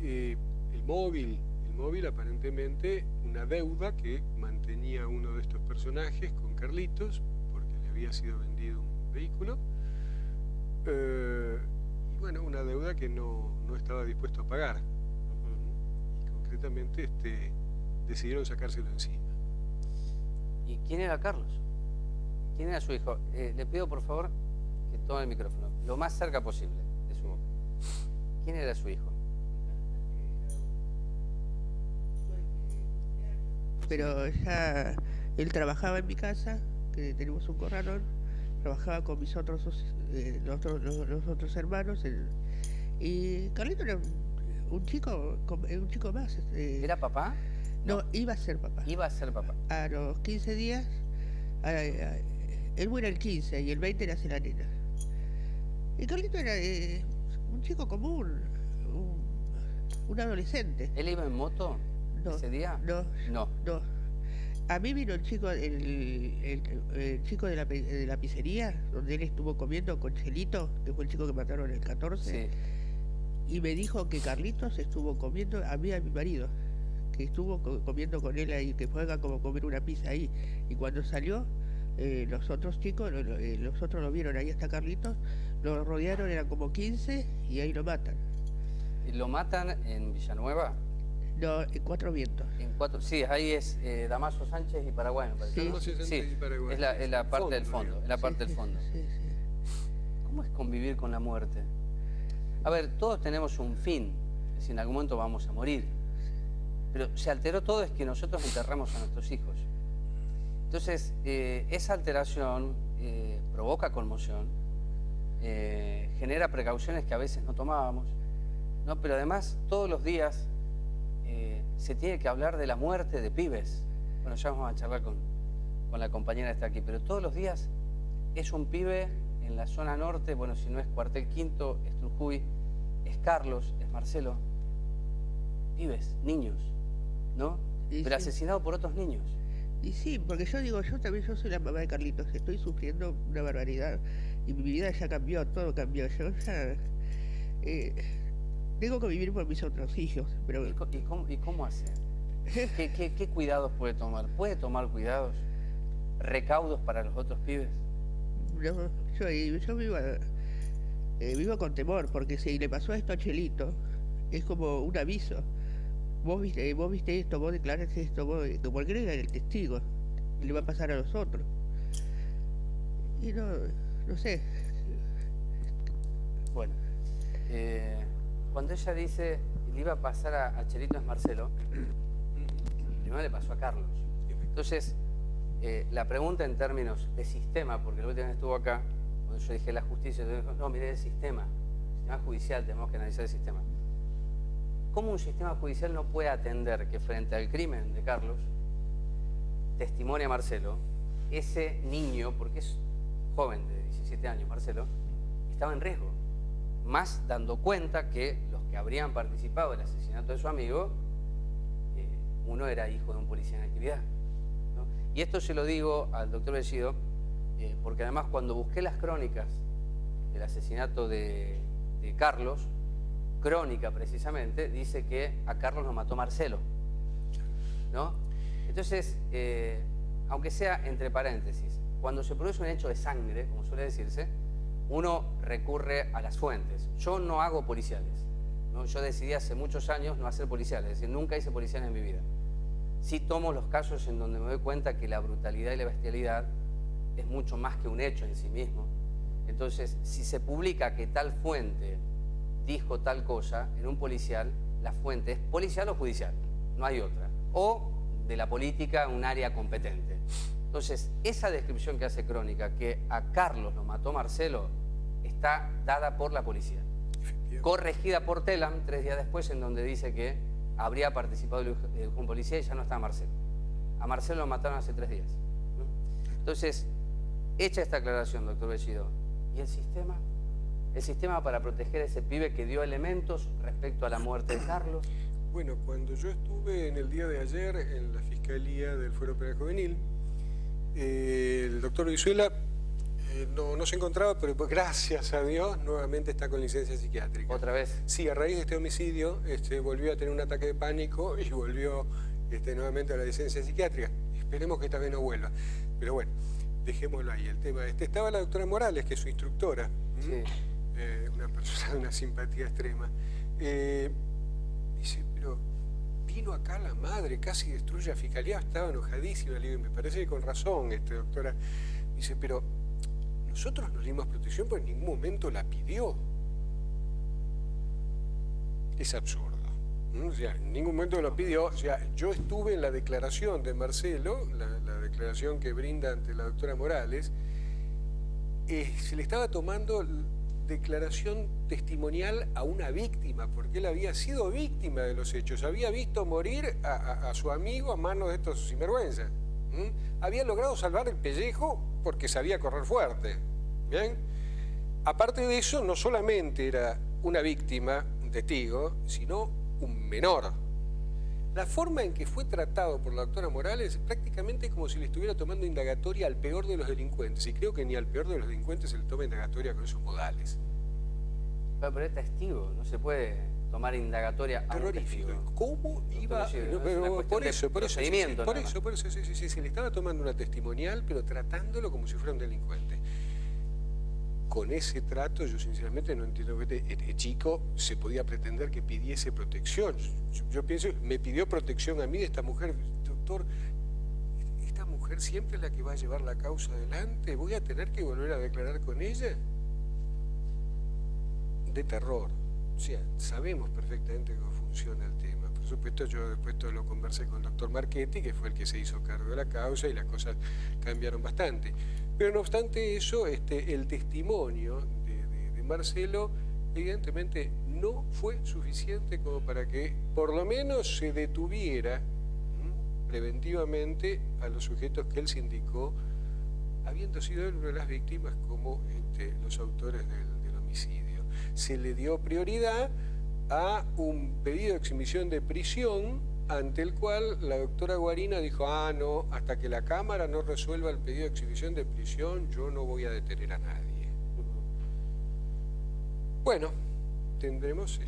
El móvil aparentemente una deuda que mantenía uno de estos personajes con Carlitos, porque le había sido vendido un vehículo, y bueno, una deuda que no estaba dispuesto a pagar. Y concretamente decidieron sacárselo encima. ¿Y quién era Carlos? ¿Quién era su hijo? Le pido por favor que tome el micrófono, lo más cerca posible de su boca. ¿Quién era su hijo? Pero ya él trabajaba en mi casa, que tenemos un corralón, trabajaba con mis otros los otros hermanos, y Carlito era un chico más. ¿Era papá? No, iba a ser papá. Iba a ser papá. A los 15 días, él muere el 15 y el 20 nace la nena. Y Carlito era un chico común, un adolescente. ¿Él iba en moto ese día? No. A mí vino el chico de la pizzería, donde él estuvo comiendo con Chelito, que fue el chico que mataron el 14, Sí. y me dijo que Carlitos estuvo comiendo, a mí y a mi marido, que estuvo comiendo con él ahí, que fue a como comer una pizza ahí, y cuando salió, los otros chicos, los otros lo vieron ahí hasta Carlitos, lo rodearon, eran como 15, y ahí lo matan. ¿Lo matan en Villanueva? No, en Cuatro Vientos. Sí, ahí es Damaso Sánchez y Paraguay, me parece. Sí. Damaso Sánchez Sí, y Paraguay. es la parte del fondo, digamos. es la parte del fondo. Sí. ¿Cómo es convivir con la muerte? A ver, todos tenemos un fin, es decir, en algún momento vamos a morir. Pero se alteró todo es que nosotros enterramos a nuestros hijos. Entonces, esa alteración provoca conmoción, genera precauciones que a veces no tomábamos, ¿no? Pero además, todos los días se tiene que hablar de la muerte de pibes. Bueno, ya vamos a charlar con la compañera que está aquí, pero todos los días es un pibe en la zona norte, bueno, si no es Cuartel Quinto, es Trujuy, es Carlos, es Marcelo. Pibes, niños, ¿no? Sí, Pero sí. asesinado por otros niños. Y sí, porque yo digo, yo soy la mamá de Carlitos, estoy sufriendo una barbaridad y mi vida ya cambió, todo cambió. Yo ya tengo que vivir por mis otros hijos, pero ¿Y cómo hace? ¿Qué cuidados puede tomar? ¿Puede tomar cuidados? ¿Recaudos para los otros pibes? no, yo vivo con temor, porque si le pasó esto a Chelito, es como un aviso. Vos viste esto, vos declaraste esto, porque él era el testigo, y le va a pasar a los otros. Y no sé. Bueno, cuando ella dice le iba a pasar a Chelito es Marcelo, primero le pasó a Carlos. Entonces, la pregunta en términos de sistema, porque la última vez estuvo acá, cuando yo dije la justicia, yo dijo, no, mire el sistema judicial, tenemos que analizar el sistema. ¿Cómo un sistema judicial no puede atender que frente al crimen de Carlos, testimonia Marcelo, ese niño, porque es joven de 17 años, Marcelo, estaba en riesgo? Más dando cuenta que los que habrían participado del asesinato de su amigo, uno era hijo de un policía en actividad, ¿no? Y esto se lo digo al doctor Bellido, porque además cuando busqué las crónicas del asesinato de Carlos, crónica precisamente, dice que a Carlos lo mató Marcelo, ¿no? Entonces, aunque sea entre paréntesis, cuando se produce un hecho de sangre, como suele decirse, uno recurre a las fuentes. Yo no hago policiales, ¿no? Yo decidí hace muchos años no hacer policiales, es decir, nunca hice policiales en mi vida. Sí tomo los casos en donde me doy cuenta que la brutalidad y la bestialidad es mucho más que un hecho en sí mismo. Entonces, si se publica que tal fuente dijo tal cosa en un policial, la fuente es policial o judicial, no hay otra. O de la política, un área competente. Entonces, esa descripción que hace Crónica, que a Carlos lo mató Marcelo, está dada por la policía. Corregida por Telam 3 días después, en donde dice que habría participado un policía y ya no estaba Marcelo. A Marcelo lo mataron hace 3 días, ¿no? Entonces, hecha esta aclaración, doctor Bellido, ¿y el sistema? El sistema para proteger a ese pibe que dio elementos respecto a la muerte de Carlos. Bueno, cuando yo estuve en el día de ayer en la Fiscalía del Fuero Penal Juvenil, el doctor Brizuela no se encontraba, pero pues, gracias a Dios nuevamente está con licencia psiquiátrica. ¿Otra vez? Sí, a raíz de este homicidio volvió a tener un ataque de pánico y volvió nuevamente a la licencia psiquiátrica. Esperemos que esta vez no vuelva. Pero bueno, dejémoslo ahí. El tema estaba la doctora Morales, que es su instructora. Sí. Una persona de una simpatía extrema. Dice, pero vino acá la madre, casi destruye a Fiscalía, estaba enojadísima. Le digo, me parece que con razón, doctora. Dice, pero nosotros nos dimos protección, pero en ningún momento la pidió. Es absurdo. O sea, en ningún momento lo pidió. O sea, yo estuve en la declaración de Marcelo, la declaración que brinda ante la doctora Morales, se le estaba tomando declaración testimonial a una víctima, porque él había sido víctima de los hechos, había visto morir a su amigo a manos de estos sinvergüenzas. Había logrado salvar el pellejo porque sabía correr fuerte. ¿Bien? Aparte de eso, no solamente era una víctima, un testigo, sino un menor. La forma en que fue tratado por la doctora Morales prácticamente es como si le estuviera tomando indagatoria al peor de los delincuentes. Y creo que ni al peor de los delincuentes se le toma indagatoria con esos modales. Pero es testigo, no se puede tomar indagatoria a un Terrorífico. testigo. ¿Cómo iba? Por eso, sí, se le estaba tomando una testimonial, pero tratándolo como si fuera un delincuente. Con ese trato, yo sinceramente no entiendo que este chico se podía pretender que pidiese protección. Yo pienso, me pidió protección a mí de esta mujer. Doctor, ¿esta mujer siempre es la que va a llevar la causa adelante? ¿Voy a tener que volver a declarar con ella? De terror. O sea, sabemos perfectamente cómo funciona el tema. Por supuesto, yo después lo conversé con el doctor Marchetti, que fue el que se hizo cargo de la causa, y las cosas cambiaron bastante. Pero no obstante eso, el testimonio de Marcelo evidentemente no fue suficiente como para que por lo menos se detuviera preventivamente a los sujetos que él se indicó, habiendo sido él una de las víctimas como los autores del homicidio. homicidio. Se le dio prioridad a un pedido de exhibición de prisión ante el cual la doctora Guarina dijo, no, hasta que la Cámara no resuelva el pedido de exhibición de prisión, yo no voy a detener a nadie. Bueno, tendremos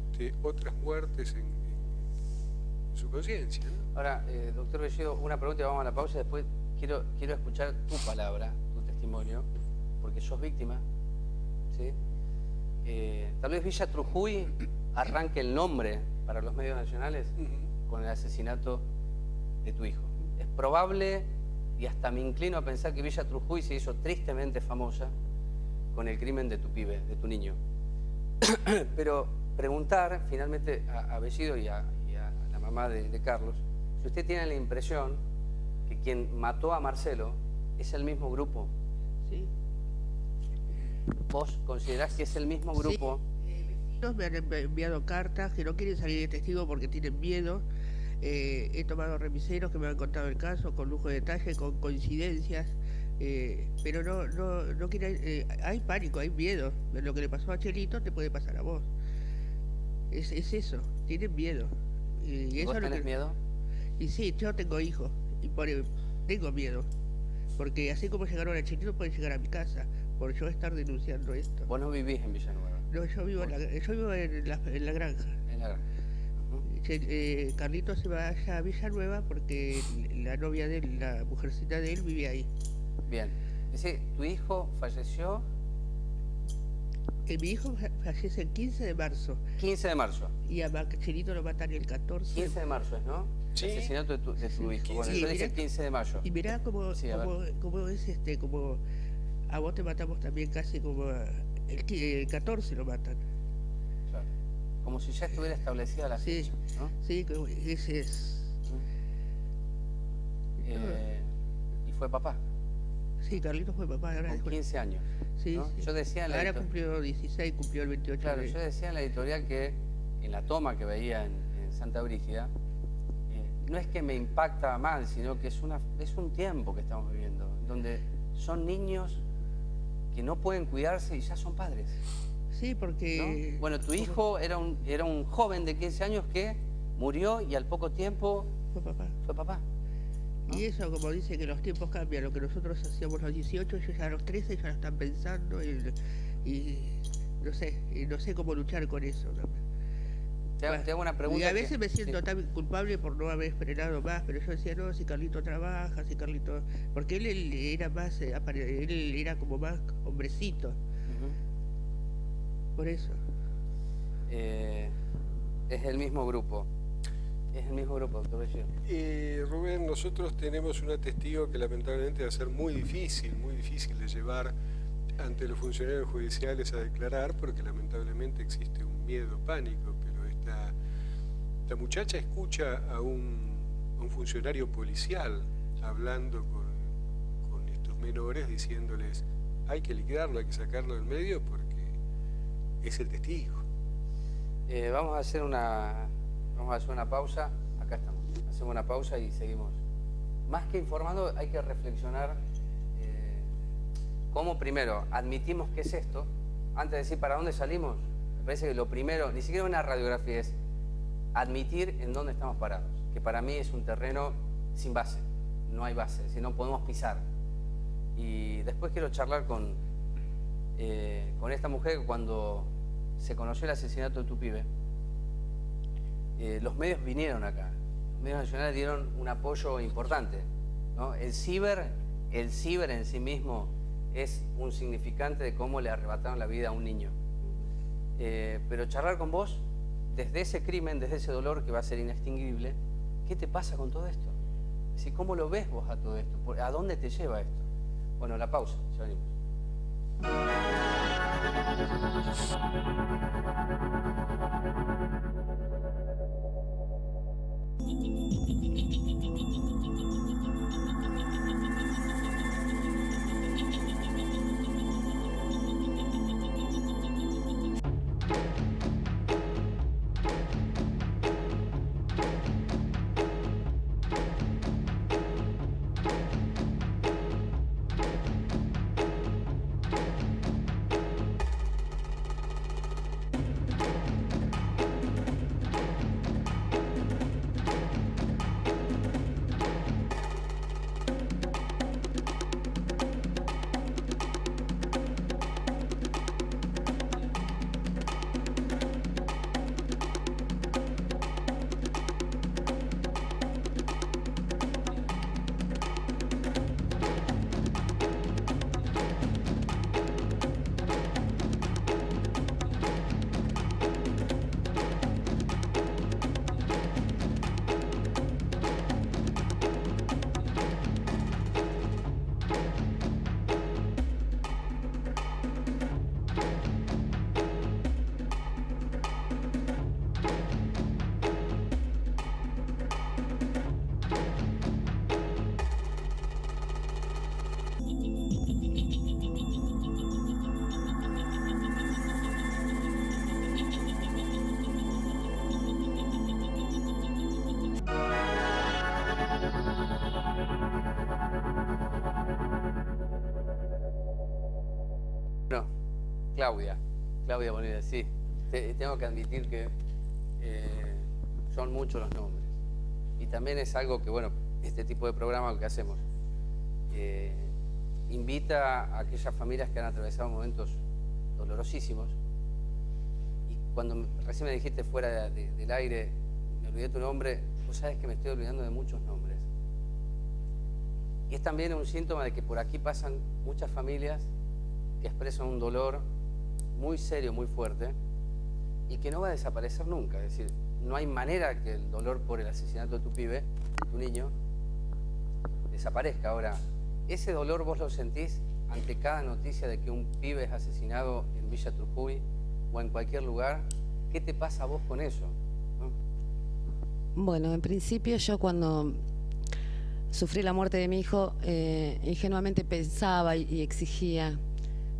otras muertes en su conciencia, ¿no? Ahora, doctor Bellido, una pregunta y vamos a la pausa. Después quiero escuchar tu palabra, tu testimonio, porque sos víctima, ¿sí? Tal vez Villa Trujillo arranque el nombre para los medios nacionales con el asesinato de tu hijo. Es probable, y hasta me inclino a pensar que Villa Trujillo se hizo tristemente famosa con el crimen de tu pibe, de tu niño. Pero preguntar finalmente a Bellido y a la mamá de Carlos, si usted tiene la impresión que quien mató a Marcelo es el mismo grupo. Sí. ¿Vos considerás que es el mismo grupo? Sí. Vecinos me han enviado cartas que no quieren salir de testigo porque tienen miedo. He tomado remiseros que me han contado el caso con lujo de detalle, con coincidencias. Pero no quiere, hay pánico, hay miedo. Lo que le pasó a Chelito te puede pasar a vos. Es eso, tienen miedo. ¿Y vos tenés miedo? Y sí, yo tengo hijos y tengo miedo. Porque así como llegaron a Chelito pueden llegar a mi casa por yo estar denunciando esto. Vos no vivís en Villanueva. No, yo vivo en la granja. En la granja. Carlitos se va allá a Villanueva porque la novia de él, la mujercita de él, vive ahí. Bien. Dice, ¿tu hijo falleció? Mi hijo fallece el 15 de marzo. 15 de marzo. Y a Chelito lo matan el 14. 15 de marzo es, ¿no? Sí. El asesinato de tu hijo. Bueno, Sí, yo dije el 15 de mayo. Y mirá cómo Sí, cómo es como a vos te matamos también casi como el 14 lo matan. Claro. Como si ya estuviera establecida la Sí, fecha, ¿no? sí, ese es. Y fue papá, Sí, Carlitos fue papá ahora con después. 15 años. Sí, ¿no? sí. Yo decía en la Ahora editorial, cumplió 16, cumplió el 28 claro, de... yo decía en la editorial que en la toma que veía en Santa Brígida, no es que me impacta mal, sino que es un tiempo que estamos viviendo, donde son niños que no pueden cuidarse y ya son padres. Sí, porque... ¿No? Bueno, tu hijo era un joven de 15 años que murió y al poco tiempo Fue papá. fue papá. ¿no? Y eso, como dice que los tiempos cambian, lo que nosotros hacíamos a los 18, ellos ya a los 13 ya lo están pensando y no sé cómo luchar con eso. ¿no? Te hago una pregunta. Y a veces me siento sí. tan culpable por no haber frenado más, pero yo decía, no, si Carlito trabaja, si Carlito... Porque él era más, él era como más hombrecito, Ujú. por eso. Es el mismo grupo. Es el mismo grupo, doctor Bellido. Rubén, nosotros tenemos una testigo que lamentablemente va a ser muy difícil de llevar ante los funcionarios judiciales a declarar, porque lamentablemente existe un miedo, pánico, pero esta muchacha escucha a un funcionario policial hablando con estos menores, diciéndoles hay que liquidarlo, hay que sacarlo del medio porque es el testigo. Vamos a hacer una pausa. Acá estamos. Hacemos una pausa y seguimos. Más que informando, hay que reflexionar cómo primero admitimos qué es esto. Antes de decir para dónde salimos, me parece que lo primero, ni siquiera una radiografía, es admitir en dónde estamos parados. Que para mí es un terreno sin base. No hay base, si no podemos pisar. Y después quiero charlar con esta mujer que cuando se conoció el asesinato de tu pibe, los medios vinieron acá, los medios nacionales dieron un apoyo importante, ¿no? El ciber en sí mismo es un significante de cómo le arrebataron la vida a un niño. Pero charlar con vos, desde ese crimen, desde ese dolor que va a ser inextinguible, ¿qué te pasa con todo esto? Es decir, ¿cómo lo ves vos a todo esto? ¿A dónde te lleva esto? Bueno, la pausa, ya venimos. Claudia Bonilla, sí. Tengo que admitir que son muchos los nombres. Y también es algo que, bueno, este tipo de programa que hacemos invita a aquellas familias que han atravesado momentos dolorosísimos. Y cuando recién me dijiste fuera del aire, me olvidé tu nombre, vos sabés que me estoy olvidando de muchos nombres. Y es también un síntoma de que por aquí pasan muchas familias que expresan un dolor muy serio, muy fuerte, y que no va a desaparecer nunca. Es decir, no hay manera que el dolor por el asesinato de tu pibe, de tu niño, desaparezca. Ahora, ese dolor vos lo sentís ante cada noticia de que un pibe es asesinado en Villa Trujillo o en cualquier lugar. ¿Qué te pasa a vos con eso? ¿No? Bueno, en principio yo cuando sufrí la muerte de mi hijo, ingenuamente pensaba y exigía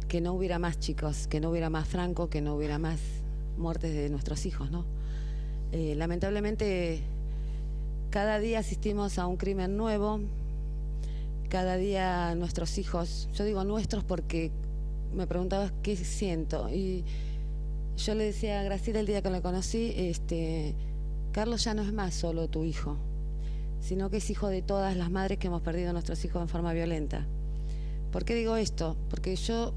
que no hubiera más chicos, que no hubiera más Franco, que no hubiera más muertes de nuestros hijos, ¿no? Lamentablemente, cada día asistimos a un crimen nuevo, cada día nuestros hijos, yo digo nuestros porque me preguntabas qué siento, y yo le decía a Graciela el día que la conocí, Carlos ya no es más solo tu hijo, sino que es hijo de todas las madres que hemos perdido a nuestros hijos en forma violenta. ¿Por qué digo esto? Porque yo,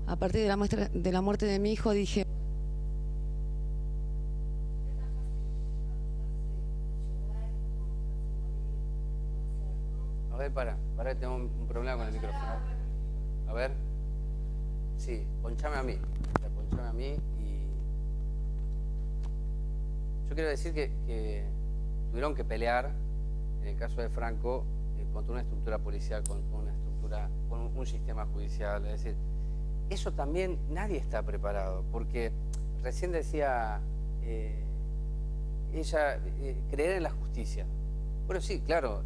a partir de la muerte de mi hijo, dije... A ver, para, tengo un problema con el micrófono. A ver. Sí, ponchame a mí. Y... Yo quiero decir que tuvieron que pelear, en el caso de Franco, contra una estructura policial, contra con un sistema judicial. Es decir, eso también nadie está preparado, porque recién decía ella, creer en la justicia. Bueno, sí, claro,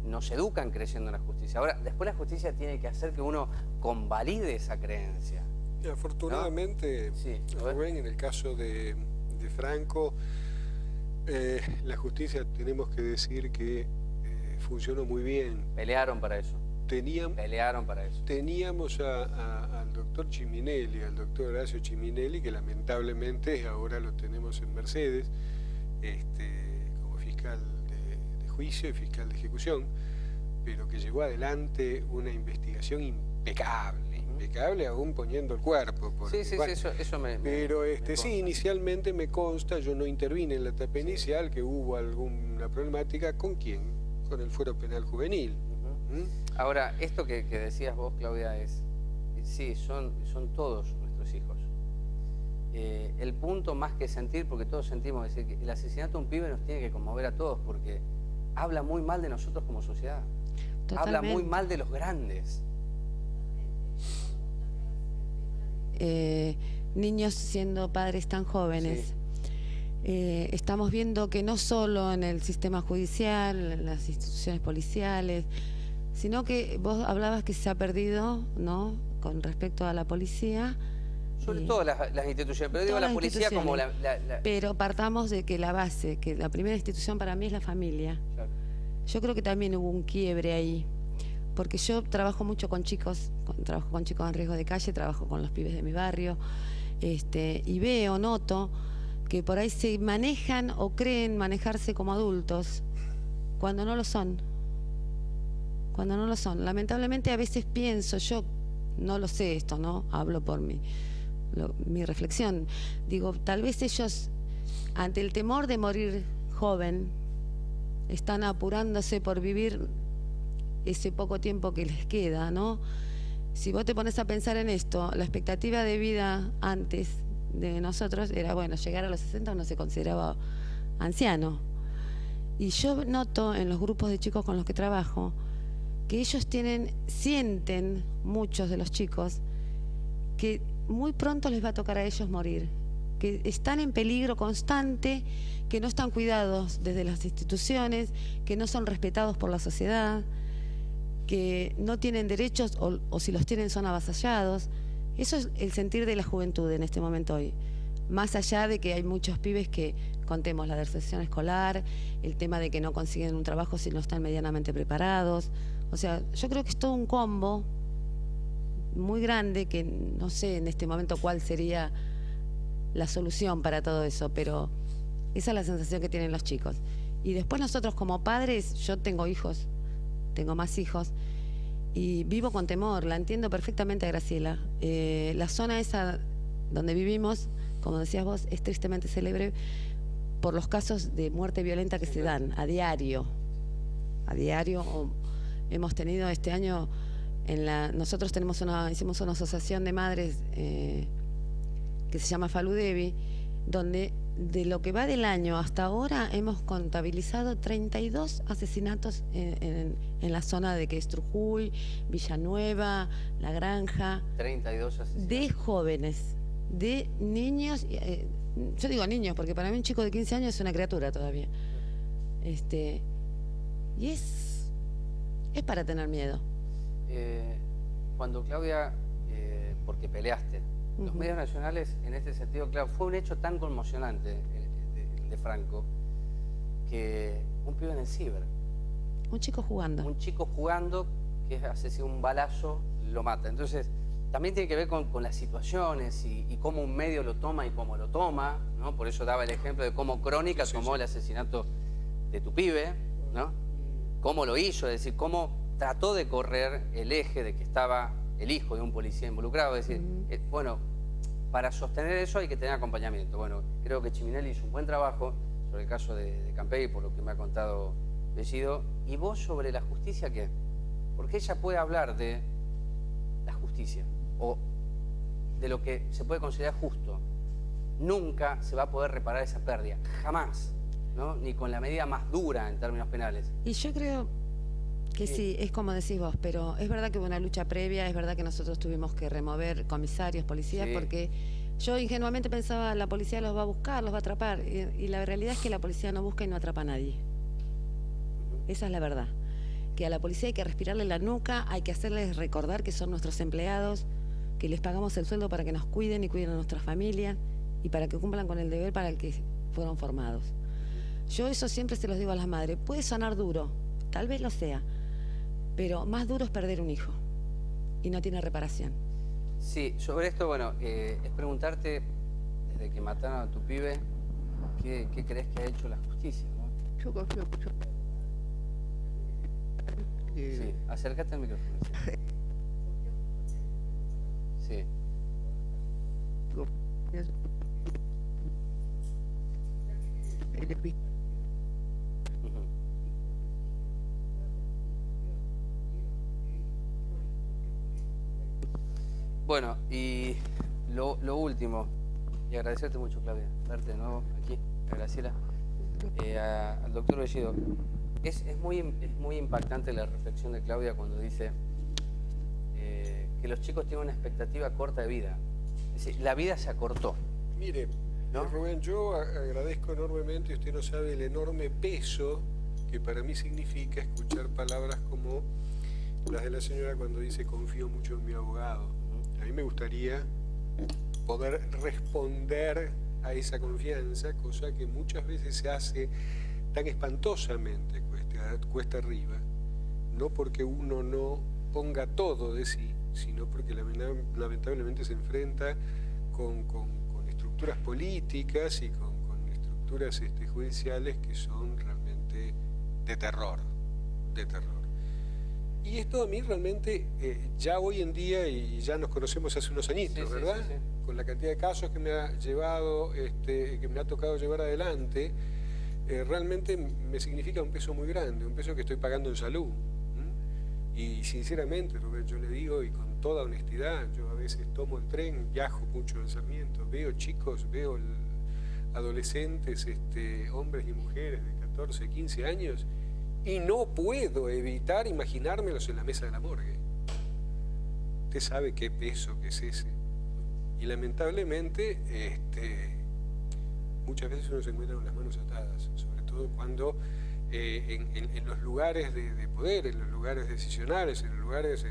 nos educan creyendo en la justicia. Ahora, después la justicia tiene que hacer que uno convalide esa creencia. Y afortunadamente, ¿no? Sí, Rubén, en el caso de Franco, la justicia, tenemos que decir que funcionó muy bien. Pelearon para eso. Pelearon para eso. Teníamos al doctor Ciminelli, al doctor Horacio Ciminelli, que lamentablemente ahora lo tenemos en Mercedes, como fiscal de juicio y fiscal de ejecución, pero que llevó adelante una investigación impecable, aún poniendo el cuerpo. Porque, sí, bueno, eso me consta. Sí, inicialmente me consta, yo no intervine en la etapa inicial, que hubo alguna problemática. ¿Con quién? Con el Fuero Penal Juvenil. Ahora, esto que decías vos, Claudia, sí, son todos nuestros hijos. El punto más que sentir, porque todos sentimos, es decir, que el asesinato de un pibe nos tiene que conmover a todos, porque habla muy mal de nosotros como sociedad. Totalmente. Habla muy mal de los grandes. Niños siendo padres tan jóvenes. Sí. Estamos viendo que no solo en el sistema judicial, en las instituciones policiales, sino que vos hablabas que se ha perdido, ¿no?, con respecto a la policía. Sobre todo las instituciones, pero digo la policía como la... Pero partamos de que la base, que la primera institución para mí es la familia. Claro. Yo creo que también hubo un quiebre ahí, porque yo trabajo mucho con chicos, trabajo con chicos en riesgo de calle, trabajo con los pibes de mi barrio, y noto que por ahí se manejan o creen manejarse como adultos cuando no lo son. Cuando no lo son. Lamentablemente a veces pienso, yo no lo sé esto, ¿no? Hablo por mi reflexión. Digo, tal vez ellos, ante el temor de morir joven, están apurándose por vivir ese poco tiempo que les queda, ¿no? Si vos te pones a pensar en esto, la expectativa de vida antes de nosotros era, bueno, llegar a los 60 uno se consideraba anciano. Y yo noto en los grupos de chicos con los que trabajo que ellos sienten, muchos de los chicos, que muy pronto les va a tocar a ellos morir, que están en peligro constante, que no están cuidados desde las instituciones, que no son respetados por la sociedad, que no tienen derechos o si los tienen son avasallados. Eso es el sentir de la juventud en este momento hoy. Más allá de que hay muchos pibes que, contemos la deserción escolar, el tema de que no consiguen un trabajo si no están medianamente preparados. O sea, yo creo que es todo un combo muy grande que no sé en este momento cuál sería la solución para todo eso, pero esa es la sensación que tienen los chicos. Y después nosotros como padres, yo tengo hijos, tengo más hijos, y vivo con temor, la entiendo perfectamente a Graciela. La zona esa donde vivimos, como decías vos, es tristemente célebre por los casos de muerte violenta que se dan a diario. A diario, hemos tenido este año, nosotros hicimos una asociación de madres que se llama Faludevi, donde de lo que va del año hasta ahora hemos contabilizado 32 asesinatos en la zona de que es Trujuy, Villanueva, La Granja. 32 asesinatos. De jóvenes, de niños, yo digo niños porque para mí un chico de 15 años es una criatura todavía. Y es para tener miedo. Cuando Claudia, porque peleaste, los medios nacionales en este sentido, claro, fue un hecho tan conmocionante el de Franco, que un pibe en el ciber. Un chico jugando. Un chico jugando que hace un balazo, lo mata. Entonces, también tiene que ver con las situaciones y cómo un medio lo toma y cómo lo toma, ¿no? Por eso daba el ejemplo de cómo Crónica tomó el asesinato de tu pibe, ¿no? Cómo lo hizo, es decir, cómo trató de correr el eje de que estaba el hijo de un policía involucrado. Es decir, bueno, para sostener eso hay que tener acompañamiento. Bueno, creo que Chiminelli hizo un buen trabajo sobre el caso de Campegui, por lo que me ha contado Bellido. ¿Y vos sobre la justicia qué? Porque ella puede hablar de la justicia o de lo que se puede considerar justo. Nunca se va a poder reparar esa pérdida, jamás, ¿no? Ni con la medida más dura en términos penales. Y yo creo que sí, es como decís vos, pero es verdad que hubo una lucha previa, es verdad que nosotros tuvimos que remover comisarios, policías, porque yo ingenuamente pensaba la policía los va a buscar, los va a atrapar, y la realidad es que la policía no busca y no atrapa a nadie. Esa es la verdad, que a la policía hay que respirarle la nuca, hay que hacerles recordar que son nuestros empleados, que les pagamos el sueldo para que nos cuiden y cuiden a nuestras familias y para que cumplan con el deber para el que fueron formados. Yo eso siempre se los digo a las madres, puede sonar duro, tal vez lo sea, pero más duro es perder un hijo y no tiene reparación. Sí, sobre esto, bueno, es preguntarte, desde que mataron a tu pibe, ¿qué crees que ha hecho la justicia, ¿no? Yo confío mucho. Sí, acércate al micrófono. Sí. Bueno, y lo último, y agradecerte mucho, Claudia, verte de nuevo aquí, a Graciela, al doctor Bellido. Es muy impactante la reflexión de Claudia cuando dice que los chicos tienen una expectativa corta de vida. Es decir, la vida se acortó. Mire, ¿no? Rubén, yo agradezco enormemente, usted no sabe el enorme peso que para mí significa escuchar palabras como las de la señora cuando dice confío mucho en mi abogado. A mí me gustaría poder responder a esa confianza, cosa que muchas veces se hace tan espantosamente cuesta arriba, no porque uno no ponga todo de sí, sino porque lamentablemente se enfrenta con estructuras políticas y con estructuras judiciales que son realmente de terror. Y esto a mí realmente, ya hoy en día, y ya nos conocemos hace unos añitos, ¿verdad? Sí. Con la cantidad de casos que me ha llevado, que me ha tocado llevar adelante, realmente me significa un peso muy grande, un peso que estoy pagando en salud. Y sinceramente, Rubén, yo le digo, y con toda honestidad, yo a veces tomo el tren, viajo mucho en Sarmiento, veo chicos, veo adolescentes, hombres y mujeres de 14, 15 años, y no puedo evitar imaginármelos en la mesa de la morgue. Usted sabe qué peso que es ese. Y lamentablemente, muchas veces uno se encuentra con las manos atadas, sobre todo cuando en los lugares de poder, en los lugares decisionales, en los lugares,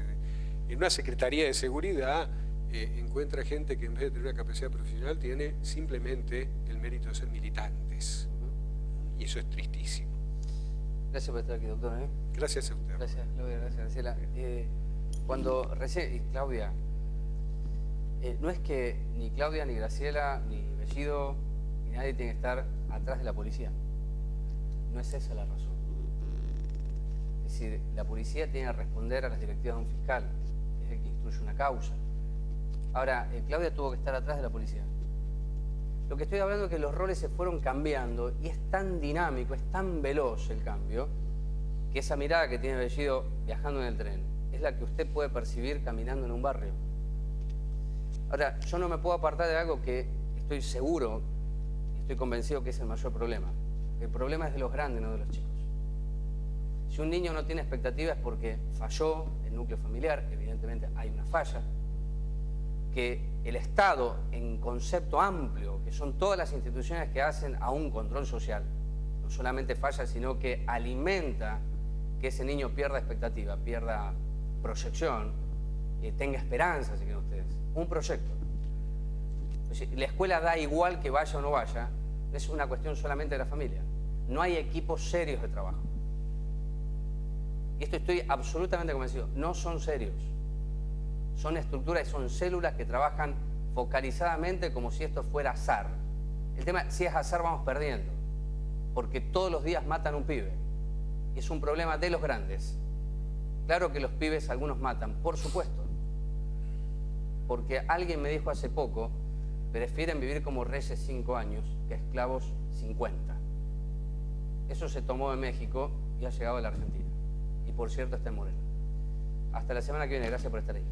en una Secretaría de Seguridad, encuentra gente que en vez de tener una capacidad profesional tiene simplemente el mérito de ser militantes. Y eso es tristísimo. Gracias por estar aquí, doctor. Gracias a usted. Gracias, Claudia. Gracias, Graciela. Cuando recién, y Claudia, No es que ni Claudia, ni Graciela, ni Bellido, ni nadie tiene que estar atrás de la policía. No es esa la razón. Es decir, la policía tiene que responder a las directivas de un fiscal, es el que instruye una causa. Ahora, Claudia tuvo que estar atrás de la policía. Lo que estoy hablando es que los roles se fueron cambiando y es tan dinámico, es tan veloz el cambio, que esa mirada que tiene Bellido viajando en el tren es la que usted puede percibir caminando en un barrio. Ahora, yo no me puedo apartar de algo que estoy seguro, estoy convencido que es el mayor problema. El problema es de los grandes, no de los chicos. Si un niño no tiene expectativas es porque falló el núcleo familiar, evidentemente hay una falla, que el Estado, en concepto amplio, que son todas las instituciones que hacen a un control social, no solamente falla, sino que alimenta que ese niño pierda expectativa, pierda proyección, tenga esperanza, si quieren ustedes. Un proyecto. La escuela da igual que vaya o no vaya, es una cuestión solamente de la familia. No hay equipos serios de trabajo. Y esto estoy absolutamente convencido, no son serios. Son estructuras y son células que trabajan focalizadamente como si esto fuera azar. El tema, si es azar, vamos perdiendo, porque todos los días matan a un pibe. Y es un problema de los grandes. Claro que los pibes algunos matan, por supuesto. Porque alguien me dijo hace poco, prefieren vivir como reyes 5 años que esclavos 50. Eso se tomó en México y ha llegado a la Argentina. Y por cierto está en Moreno. Hasta la semana que viene, gracias por estar ahí.